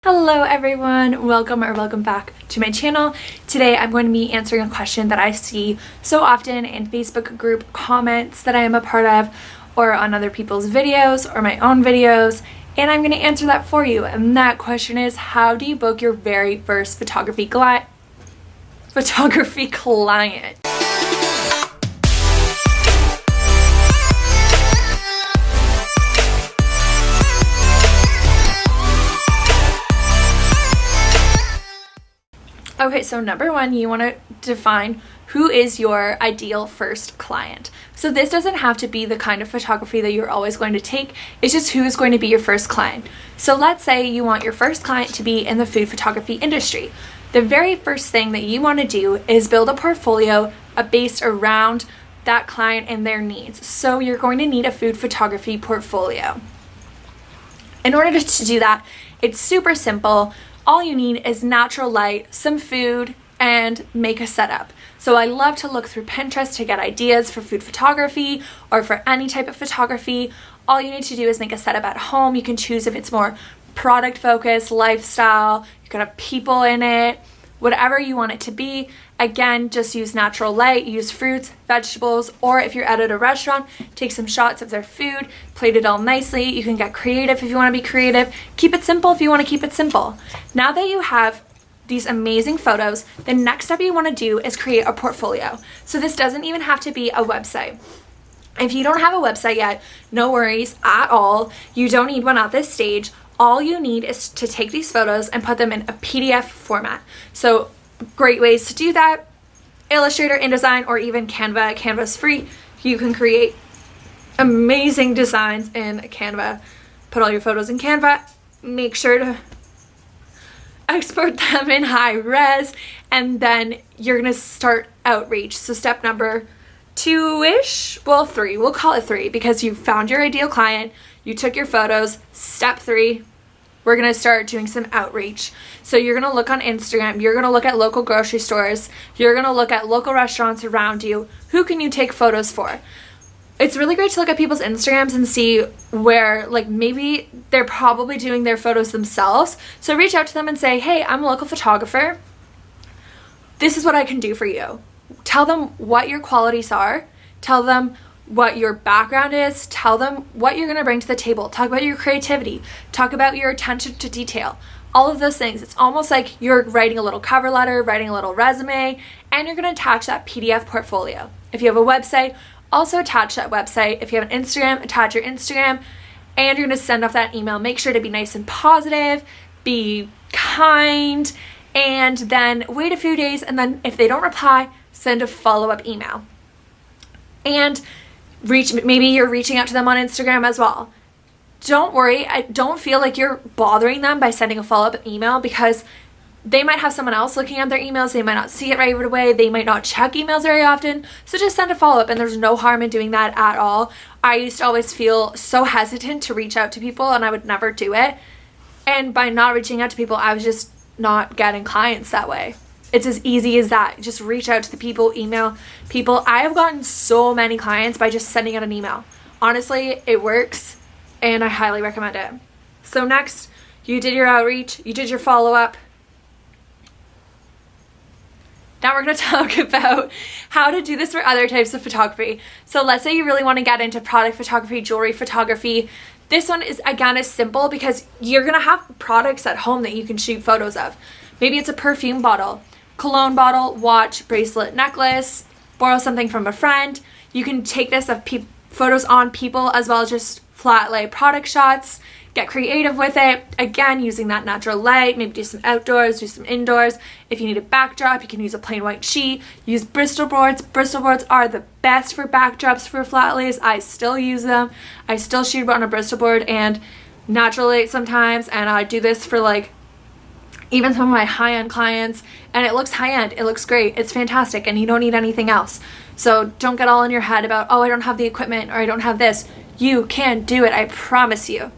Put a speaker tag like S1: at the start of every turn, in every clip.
S1: Hello everyone, welcome back to my channel. Today I'm going to be answering a question that I see so often in Facebook group comments that I am a part of, or on other people's videos or my own videos, and I'm going to answer that for you. And that question is, how do you book your very first photography client? Okay, so number one, you want to define who is your ideal first client. So this doesn't have to be the kind of photography that you're always going to take. It's just who is going to be your first client. So let's say you want your first client to be in the food photography industry. The very first thing that you want to do is build a portfolio based around that client and their needs. So you're going to need a food photography portfolio. In order to do that, it's super simple. All you need is natural light, some food, and make a setup. So I love to look through Pinterest to get ideas for food photography or for any type of photography. All you need to do is make a setup at home. You can choose if it's more product focused, lifestyle, you can have people in it, whatever you want it to be. Again, just use natural light, use fruits, vegetables, or if you're at a restaurant, take some shots of their food, plate it all nicely. You can get creative if you want to be creative. Keep it simple if you want to keep it simple. Now that you have these amazing photos, the next step you want to do is create a portfolio. So this doesn't even have to be a website. If you don't have a website yet, no worries at all. You don't need one at this stage. All you need is to take these photos and put them in a PDF format. So great ways to do that: Illustrator, InDesign, or even Canva. Canva's free. You can create amazing designs in Canva. Put all your photos in Canva. Make sure to export them in high res, and then you're gonna start outreach. So step number two-ish, well, three, we'll call it three, because you found your ideal client, you took your photos. Step three, we're going to start doing some outreach. So you're going to look on Instagram, you're going to look at local grocery stores, you're going to look at local restaurants around you. Who can you take photos for? It's really great to look at people's Instagrams and see where, like, maybe they're probably doing their photos themselves. So reach out to them and say, hey, I'm a local photographer. This is what I can do for you. Tell them what your qualities are. Tell them what your background is. Tell them what you're going to bring to the table. Talk about your creativity. Talk about your attention to detail. All of those things. It's almost like you're writing a little cover letter, writing a little resume, and you're going to attach that PDF portfolio. If you have a website, also attach that website. If you have an Instagram, attach your Instagram, and you're going to send off that email. Make sure to be nice and positive, be kind, and then wait a few days, and then if they don't reply, send a follow-up email. And maybe you're reaching out to them on Instagram as well. Don't worry, I don't feel like you're bothering them by sending a follow-up email, because they might have someone else looking at their emails. They might not see it right away. They might not check emails very often. So just send a follow-up, and there's no harm in doing that at all. I used to always feel so hesitant to reach out to people, and I would never do it. And by not reaching out to people, I was just not getting clients that way. It's as easy as that. Just reach out to the people, email people. I have gotten so many clients by just sending out an email. Honestly, it works, and I highly recommend it. So next, you did your outreach, you did your follow-up. Now we're going to talk about how to do this for other types of photography. So let's say you really want to get into product photography, jewelry photography. This one is, again, is simple because you're going to have products at home that you can shoot photos of. Maybe it's a perfume bottle, cologne bottle, watch, bracelet, necklace, borrow something from a friend. You can take this of photos on people as well as just flat lay product shots. Get creative with it. Again, using that natural light, maybe do some outdoors, do some indoors. If you need a backdrop, you can use a plain white sheet. Use Bristol boards. Bristol boards are the best for backdrops for flat lays. I still use them. I still shoot on a Bristol board and natural light sometimes, and I do this for like even some of my high-end clients, and it looks high-end, it looks great, it's fantastic, and you don't need anything else. So don't get all in your head about, oh, I don't have the equipment, or I don't have this. You can do it, I promise you.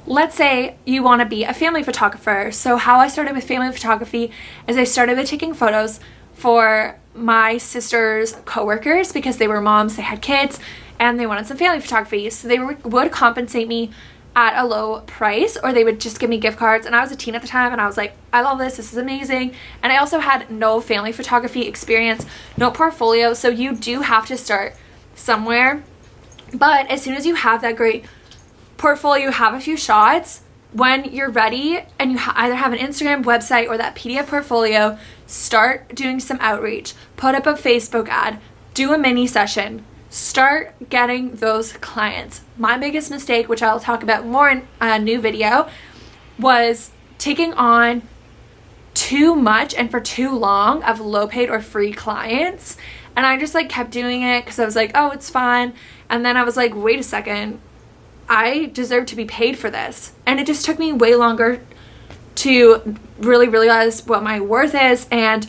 S1: Let's say you want to be a family photographer. So how I started with family photography is I started with taking photos for my sister's coworkers because they were moms, they had kids, and they wanted some family photography. So they would compensate me at a low price, or they would just give me gift cards. And I was a teen at the time, and I was like, I love this is amazing. And I also had no family photography experience, no portfolio, so you do have to start somewhere. But as soon as you have that great portfolio, have a few shots, when you're ready and you either have an Instagram, website, or that PDF portfolio, start doing some outreach. Put up a Facebook ad, do a mini session, start getting those clients. My biggest mistake, which I'll talk about more in a new video, was taking on too much and for too long of low paid or free clients. And I just like kept doing it because I was like, oh, it's fun. And then I was like, wait a second, I deserve to be paid for this. And it just took me way longer to really realize what my worth is. And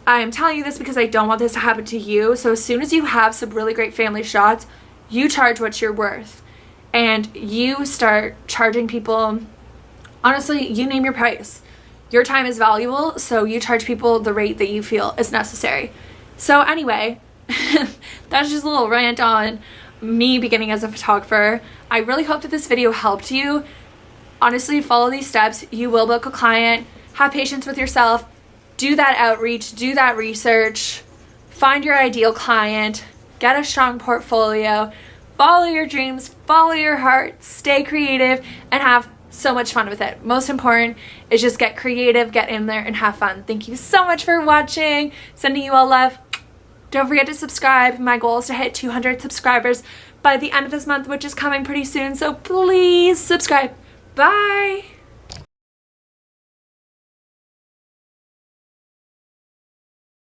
S1: I'm telling you this because I don't want this to happen to you. So as soon as you have some really great family shots, you charge what you're worth. And you start charging people, honestly, you name your price. Your time is valuable, so you charge people the rate that you feel is necessary. So anyway, that's just a little rant on me beginning as a photographer. I really hope that this video helped you. Honestly, follow these steps. You will book a client. Have patience with yourself. Do that outreach. Do that research. Find your ideal client. Get a strong portfolio. Follow your dreams. Follow your heart. Stay creative and have so much fun with it. Most important is just get creative, get in there, and have fun. Thank you so much for watching. Sending you all love. Don't forget to subscribe. My goal is to hit 200 subscribers by the end of this month, which is coming pretty soon. So please subscribe. Bye.